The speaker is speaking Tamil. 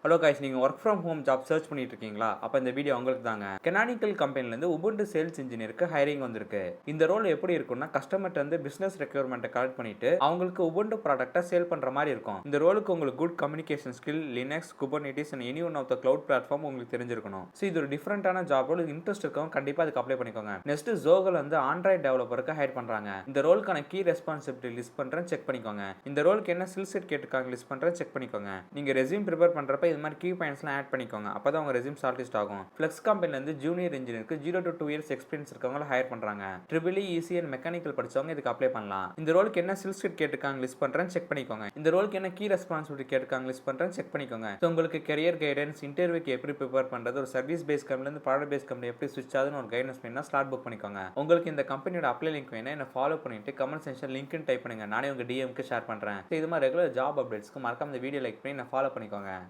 ஹலோ கைஸ், நீங்க work from home job search பண்ணிட்டு இருக்கீங்களா? அப்ப இந்த வீடியோ உங்களுக்கு தாங்க. கெனானிக்கல் கம்பெனில இருந்து உபுண்டு சேல்ஸ் இன்ஜினியருக்கு ஹைரிங் வந்திருக்கு. இந்த ரோல் எப்படி இருக்கும்னா, கஸ்டமர்ட்ட இருந்து பிசினஸ் ரெக்யர்மெண்ட்டை கலெக்ட் பண்ணிட்டு அவங்களுக்கு உபுண்டு ப்ராடக்ட்டை சேல் பண்ற மாதிரி இருக்கும். இந்த ரோலுக்கு உங்களுக்கு good communication skill, Linux, Kubernetes and any one of the cloud platform உங்களுக்கு தெரிஞ்சிருக்கணும். ஸோ இது ஒரு டிஃபரெண்டான ஜாப் ரோல். இன்ட்ரெஸ்ட் இருக்கவங்க கண்டிப்பா அதுக்கு அப்ளை பண்ணிக்கோங்க. நெக்ஸ்ட் ஜோகல் வந்து ஆண்ட்ராய்ட் டெவலப்பருக்கு ஹைர் பண்றாங்க. இந்த ரோலுக்கான கீ ரெஸ்பான்சிபிலிட்டி லிஸ்ட் பண்றேன், செக் பண்ணிக்கோங்க. இந்த ரோலுக்கு என்ன ஸ்கில் செட் கேட்டிருக்காங்க லிஸ்ட் பண்றேன், செக் பண்ணிக்கோங்க. நீங்க ரெஸ்யூம் ப்ரிப்பேர் பண்றப்ப இது மாதிரி கீ பாயிண்ட்ஸ்லாம் ஆட் பண்ணிக்கோங்க. அப்பதான் உங்க ரெஸ்யூம் ஷார்ட் லிஸ்ட் ஆகும். ஃப்ளெக்ஸ் கம்பெனில இருந்து ஜூனியர் இன்ஜினியருக்கு 0 to 2 இயர்ஸ் எக்ஸ்பீரியன்ஸ் இருக்கவங்கள ஹையர் பண்றாங்க. ட்ரிபிள் இசி அண்ட் மெக்கானிக்கல் படிச்சவங்க இதுக்கு அப்ளை பண்ணலாம். இந்த ரோலுக்கு என்ன ஸ்கில் செட் கேட்டிருக்காங்க லிஸ்ட் பண்றேன், செக் பண்ணிக்கோங்க. இந்த ரோலுக்கு என்ன கீ ரெஸ்பான்சிபிலிட்டி கேட்டிருக்காங்க லிஸ்ட் பண்றேன், செக் பண்ணிக்கோங்க. ஸோ உங்களுக்கு கெரியர் கைடன்ஸ், இன்டர்வியூக்கு எப்படி ப்ரிப்பேர் பண்றது, ஒரு சர்வீஸ் பேஸ் கம்பெனில இருந்து ப்ராடக்ட் பேஸ் கம்பெனி எப்படி ஸ்விட்ச் ஆகுதுன்னு ஒரு கைடன்ஸ் வேணும்னா ஸ்லாட் புக் பண்ணிக்கோங்க. உங்களுக்கு இந்த கம்பெனியோட அப்ளை லிங்க் வேணும், என்ன ஃபாலோ பண்ணிட்டு கமெண்ட் செக்ஷன் லிங்க்னு டைப் பண்ணுங்க. நானே உங்க டிஎம்க்கு ஷேர் பண்றேன். இது மாதிரி ரெகுலர் ஜாப் அப்டேட்ஸ்க்கு மறக்காம இந்த வீடியோ லைக் பண்ணி என்ன ஃபாலோ பண்ணிக்கோங்க.